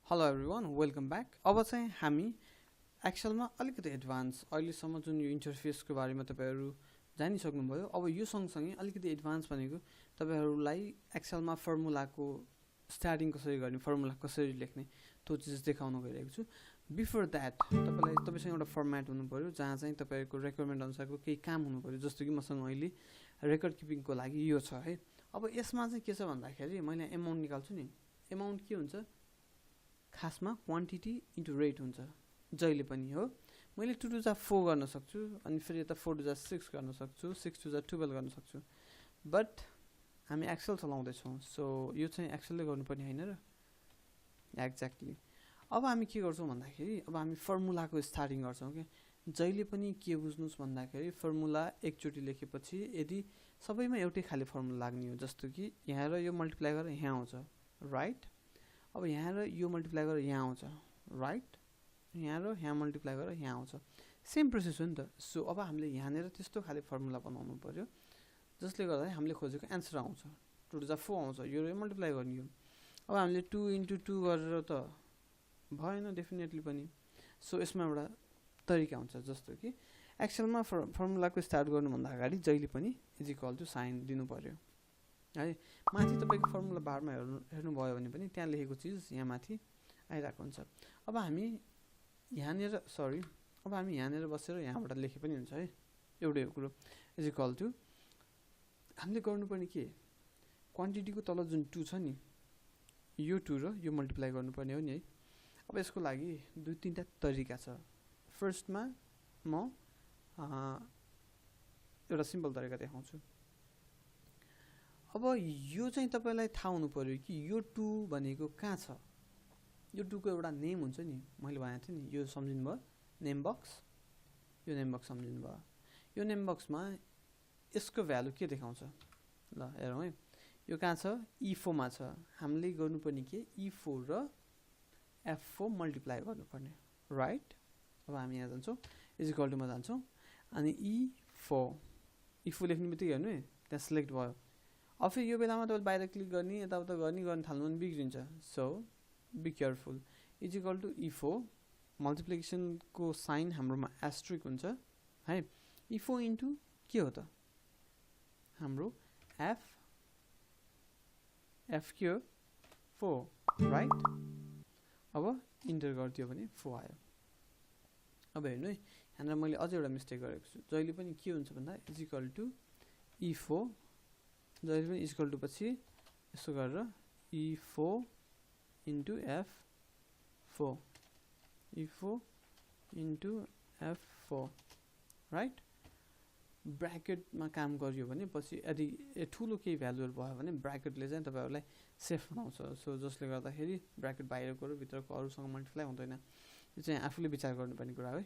Hello everyone welcome back. अब चाहिँ हामी एक्सेलमा अलिकति एडभान्स अहिलेसम्म जुन यो इन्टरफेसको बारेमा तपाईँहरू जानिसक्नुभयो। अब यो सँगसँगै अलिकति एडभान्स भनेको तपाईँहरूलाई एक्सेलमा फर्मुलाको स्टार्टिङ कसरी गर्ने, फर्मुला कसरी लेख्ने त्यो चिज देखाउन गइरहेको छु। बिफोर द्याट तपाईँसँग एउटा फर्मेट हुनु पऱ्यो जहाँ चाहिँ तपाईँहरूको रिक्वायरमेन्ट अनुसारको केही काम हुनु पऱ्यो। जस्तो कि मसँग अहिले रेकर्ड किपिङको लागि यो छ है। अब यसमा चाहिँ के छ भन्दाखेरि मैले एमाउन्ट निकाल्छु नि। एमाउन्ट के हुन्छ? खासमा क्वान्टिटी इन्टु रेट हुन्छ जहिले पनि हो। मैले 2 टु जा 4 गर्न सक्छु, अनि फेरि यता 4 टु जा 6 गर्न सक्छु, 6 टु जा 12 गर्न सक्छु। बट हामी एक्सेल चलाउँदैछौँ, सो यो चाहिँ एक्सेलले गर्नुपर्ने होइन र। एक्ज्याक्टली। अब हामी के गर्छौँ भन्दाखेरि अब हामी फर्मुलाको स्टार्टिङ गर्छौँ कि जहिले पनि के बुझ्नुहोस् भन्दाखेरि फर्मुला एकचोटि लेखेपछि यदि सबैमा एउटै खाले फर्मुला लाग्ने हो। जस्तो कि यहाँ र यो मल्टिप्लाई गरेर यहाँ आउँछ, राइट। अब यहाँ र यो मल्टिप्लाई गरेर यहाँ आउँछ, राइट। यहाँ र यहाँ मल्टिप्लाई गरेर यहाँ आउँछ, सेम प्रोसेस हो नि त। सो अब हामीले यहाँनिर त्यस्तो खाले फर्मुला बनाउनु पर्यो जसले गर्दा हामीले खोजेको एन्सर आउँछ। 2 टु जा 4 आउँछ, यो र मल्टिप्लाई गर्ने हो। अब हामीले 2 इन्टु 2 गरेर त भएन डेफिनेटली पनि। सो यसमा एउटा तरिका हुन्छ, जस्तो कि एक्सेलमा फर्मुलाको स्टार्ट गर्नुभन्दा अगाडि जहिले पनि इज इक्वल टु साइन दिनु पर्यो है। माथि तपाईँको फर्मुला बारमा हेर्नुभयो भने पनि त्यहाँ लेखेको चिज यहाँ माथि आइरहेको हुन्छ। अब हामी यहाँनिर बसेर यहाँबाट लेखे पनि हुन्छ है, एउटै कुरो। इज इक्वल टु हामीले गर्नुपर्ने के, क्वान्टिटीको तल जुन 2 छ नि, यो 2 र यो मल्टिप्लाई गर्नुपर्ने हो नि है। अब यसको लागि 2-3टा तरिका छ। फर्स्टमा म एउटा सिम्पल तरिका देखाउँछु। अब यो चाहिँ तपाईँलाई थाहा हुनु पर्यो कि यो 2 भनेको कहाँ छ। यो 2 को एउटा नेम हुन्छ नि, मैले भनेको थिएँ नि, यो सम्झिनु भयो, नेम बक्स। यो नेम बक्स सम्झिनु भयो। यो नेम बक्समा यसको भ्यालु के देखाउँछ ल हेरौँ है। यो कहाँ छ? E4 मा छ। हामीले गर्नुपर्ने के, E4 र F4 मल्टिप्लाई गर्नुपर्ने, राइट। अब हामी यहाँ जान्छौँ, इज इक्वल टुमा जान्छौँ, अनि E4 लेख्ने बित्तिकै हेर्नु है त्यहाँ सिलेक्ट भयो। अब फेरि यो बेलामा तपाईँले बाहिर क्लिक गर्ने, यताउता गर्न थाल्नु भने बिग्रिन्छ। So be careful. Is equal to E4 मल्टिप्लिकेसनको साइन हाम्रोमा एस्ट्रिक हुन्छ है। E4 इन्टु के हो त हाम्रो एफ के हो 4, राइट। अब इन्टर गरिदियो भने 4 आयो। अब हेर्नु है, यहाँनिर मैले अझै एउटा मिस्टेक गरेको छु। जहिले पनि के हुन्छ भन्दा इज इक्वल टु E4, जहिले पनि इज इक्वल टु पछि यसो गरेर E4 into F4, E4 into F4, right. ब्राकेटमा काम गरियो भने पछि यदि ठुलो केही भ्यालुहरू भयो भने ब्राकेटले चाहिँ तपाईँहरूलाई सेफ बनाउँछ। सो जसले गर्दाखेरि ब्राकेट बाहिरको र भित्रको अरूसँग मल्टिप्लाई हुँदैन। यो चाहिँ आफूले विचार गर्नुपर्ने कुरा हो है।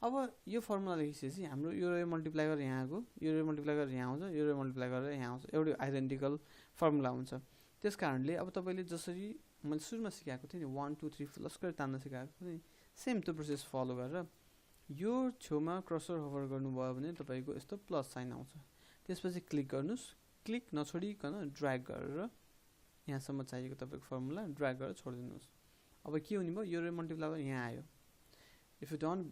अब यो फर्मुला लेखिसकेपछि हाम्रो यो र मल्टिप्लाई गरेर यहाँ आएको, यो र मल्टिप्लाई गरेर यहाँ आउँछ, यो र मल्टिप्लाई गरेर यहाँ आउँछ, एउटै आइडेन्टिकल फर्मुला हुन्छ। त्यस कारणले अब तपाईँले जसरी मैले सुरुमा सिकाएको थिएँ नि 1 2 3 प्लस गरेर तान्न सिकाएको थिएँ नि, सेम त्यो प्रोसेस फलो गरेर यो छेउमा क्रसर होभर गर्नुभयो भने तपाईँको यस्तो प्लस साइन आउँछ। त्यसपछि क्लिक गर्नुहोस्, क्लिक नछोडिकन ड्र्याग गरेर यहाँसम्म चाहिएको तपाईँको फर्मुला ड्र्याग गरेर छोडिदिनुहोस्। अब के हुने भयो, यो र मल्टिप्लाई गरेर यहाँ आयो। इफ यु डोन्ट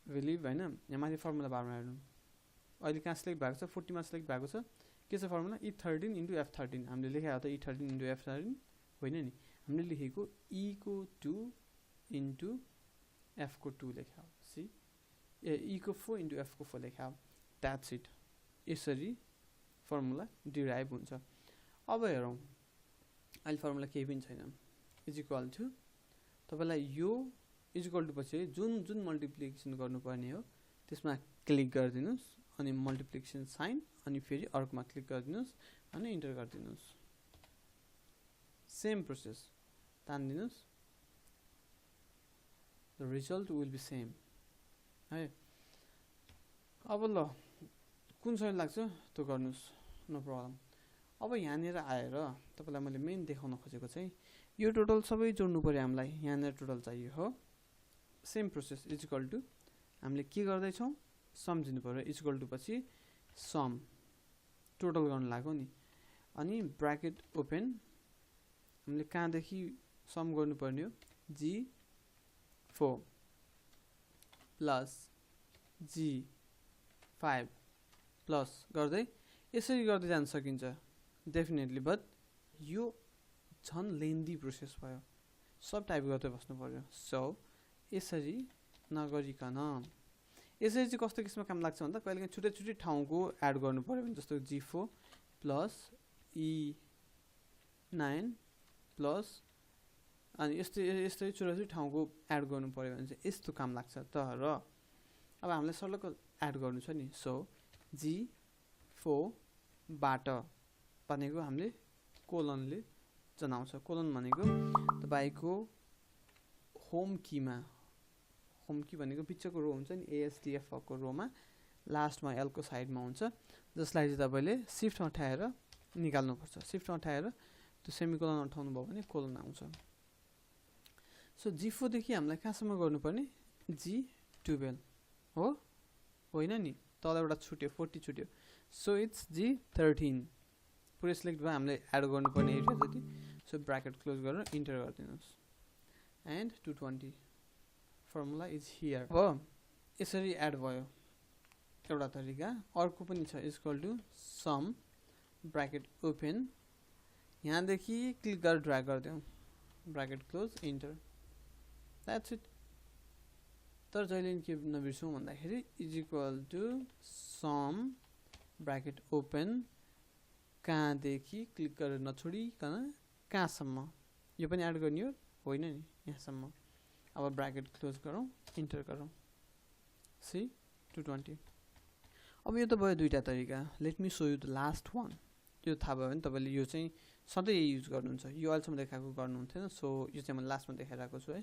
बिलिभ होइन, यहाँ माथि फर्मुला बारमा हेर्नु, अहिले कहाँ सिलेक्ट भएको छ, 40 मा सिलेक्ट भएको छ। के छ फर्मुला? E13 into F13। हामीले लेखेको त E13 इन्टु F13 होइन नि, हामीले लेखेको E को 2 इन्टु F को 2 लेखा हो। सी E को 4 इन्टु F को 4 लेखा हो। That's it. यसरी फर्मुला डिराइभ हुन्छ। अब हेरौँ, अहिले फर्मुला केही पनि छैन। इज इक्वल टु तपाईँलाई यो इज इक्वल टु पछि जुन जुन मल्टिप्लिकेसन गर्नुपर्ने हो त्यसमा क्लिक गरिदिनुहोस्, अनि मल्टिप्लिकेसन साइन, अनि फेरि अर्कोमा क्लिक गरिदिनुहोस् अनि इन्टर गरिदिनुहोस्। सेम प्रोसेस तानिदिनुहोस्, the result will be same है। अब ल कुन सही लाग्छ त्यो गर्नुहोस्, नो प्रब्लम। अब यहाँनिर आएर तपाईँलाई मैले मेन देखाउन खोजेको चाहिँ यो टोटल सबै जोड्नु पऱ्यो हामीलाई। यहाँनिर टोटल चाहियो हो। Same process is equal to हामीले के गर्दैछौँ, सम्झिनु पऱ्यो। इज इक्वल टु पछि सम टोटल गर्न लाग्यो नि, अनि ब्राकेट ओपन, हामीले कहाँदेखि सम गर्नुपर्ने हो, G4 प्लस G5 प्लस गर्दै यसरी गर्दै जान सकिन्छ डेफिनेटली, बट यो झन् लेन्दी प्रोसेस भयो, सब टाइप गर्दै बस्नु पर्यो। सो यसरी नगरिकन यसरी चाहिँ कस्तो किसिममा काम लाग्छ भन्दा कहिलेकाहीँ छुट्टै छुट्टै ठाउँको एड गर्नु पर्यो भने, जस्तो G4 प्लस E9 प्लस अनि यस्तै छुट्टै छुट्टै ठाउँको एड गर्नु पर्यो भने चाहिँ यस्तो काम लाग्छ। तर अब हामीलाई सर्लक एड गर्नु छ नि, सो G4 बाट भनेको हामीले कोलनले जनाउँछ। कोलन भनेको तपाईको होम कीमा, होम की भनेको बिचको रो हुन्छ नि, ASDF को रोमा लास्टमा L को साइडमा हुन्छ, जसलाई चाहिँ तपाईले शिफ्ट उठाएर निकाल्नुपर्छ। शिफ्ट उठाएर त्यो सेमिकोलन उठाउनु भयो भने कोलन आउँछ। सो G4 देखि हामीलाई कहाँसम्म गर्नुपर्ने, G12 हो, होइन नि, तलबाट छुट्यो 40 छुट्यो। सो इट्स G13 पुरै सिलेक्ट भयो, हामीले एड गर्नुपर्ने एरिया जति। सो ब्र्याकेट क्लोज गरेर इन्टर गरिदिनुहोस् एन्ड 220 फर्मुला इज हियर। हो, यसरी एड भयो एउटा तरिका। अर्को पनि छ, equal to sum bracket open, यहाँदेखि क्लिक गरेर ड्र्याग गरिदिउँ, bracket close enter, that's it. तर जहिले के नबिर्सौँ भन्दाखेरि is equal to sum bracket open, कहाँदेखि क्लिक गरेर नछोडिकन कहाँसम्म, यो पनि एड गर्ने हो, होइन नि, यहाँसम्म। अब ब्र्याकेट क्लोज गरौँ, इन्टर गरौँ, सी 220। अब यो त भयो दुईटा तरिका। Let me so you the last one. यो थाहा भयो भने तपाईँले यो चाहिँ सधैँ युज गर्नुहुन्छ, यो अहिलेसम्म देखाएको गर्नुहुन्थेन। सो यो चाहिँ मैले लास्टमा देखाइरहेको छु है।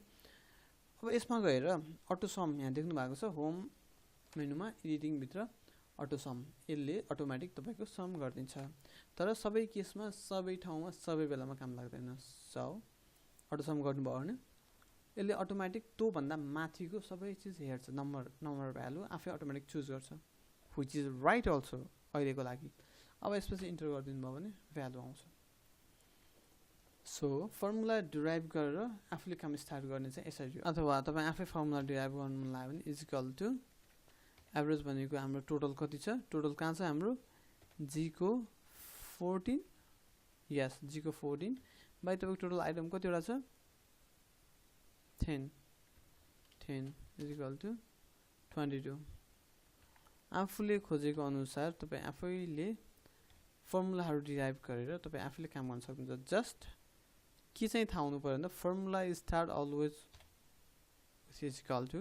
अब यसमा गएर अटो सम यहाँ देख्नु भएको छ, होम मेनुमा एडिटिङभित्र अटो सम, यसले अटोमेटिक तपाईँको सम गरिदिन्छ। तर सबै केसमा, सबै ठाउँमा, सबै बेलामा काम लाग्दैन। सो अटो सम गर्नुभयो भने यसले अटोमेटिक त्योभन्दा माथिको सबै चिज हेर्छ, नम्बर भ्यालु आफै अटोमेटिक चुज गर्छ, विच इज राइट अल्सो अहिलेको लागि। अब यसपछि इन्टर गरिदिनु भयो भने भ्यालु आउँछ। सो फर्मुला डिराइभ गरेर आफूले काम स्टार्ट गर्ने चाहिँ यसरी। अथवा तपाईँ आफै फर्मुला डिराइभ गर्नु मन लाग्यो भने इज इक्वल टु एभरेज भनेको हाम्रो टोटल कति छ, टोटल कहाँ छ हाम्रो, G को 14, यस G को 14 बाई तपाईँको टोटल आइटम कतिवटा छ, 10 इज इक्वल टु 22। आफूले खोजेको अनुसार तपाईँ आफैले फर्मुलाहरू डिराइभ गरेर तपाईँ आफैले काम गर्न सक्नुहुन्छ। जस्ट के चाहिँ थाहा हुनु पर्यो भन्दा formula start always with is equal to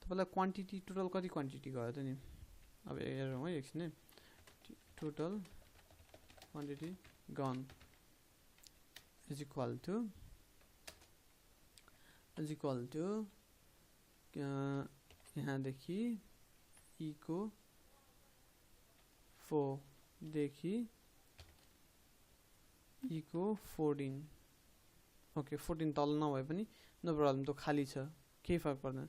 तपाईँलाई क्वान्टिटी, टोटल कति क्वान्टिटी गयो त नि, अब हेरौँ है एकछिन है। टोटल क्वान्टिटी गन इज इक्वल टु यहाँदेखि E को 4 देखि E को 14, ओके 14 तल नभए पनि नो प्रब्लम, त खाली छ, केही फरक पर्दैन।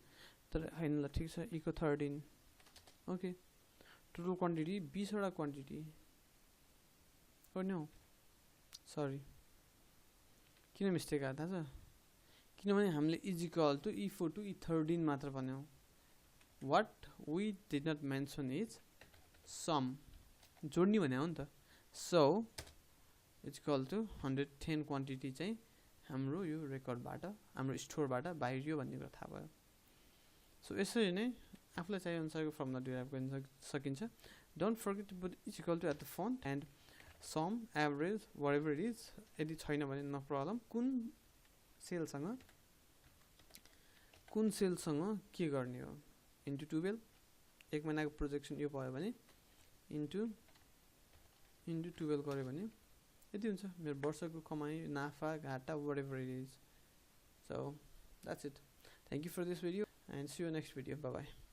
तर होइन ल ठिक छ, E को 13, ओके टोटल क्वान्टिटी 20 वटा क्वान्टिटी हो नि, सरी किन मिस्टेक आयो थाहा छ, किनभने हामीले is equal to E4 to E13 मात्र भन्यौँ। What we did not mention is sum, जोड्ने भने हो नि त। So is equal to 110 quantity चाहिँ हाम्रो यो रेकर्डबाट, हाम्रो स्टोरबाट बाहिरियो भन्ने कुरा थाहा भयो। सो यसरी नै आफूलाई चाहिए अनुसारको फर्मुला डिराइभ गर्न सकिन्छ। Don't forget to put is equal to at the front and sum average whatever it is. यदि छैन भने नो प्रब्लम, कुन सेलसँग के गर्ने हो, इन्टु 12, एक महिनाको प्रोजेक्सन यो भयो भने इन्टु 12 गऱ्यो भने यति हुन्छ मेरो वर्षको कमाई, नाफा, घाटा, whatever it is. So that's it. Thank you for this video and see you next video. Bye bye.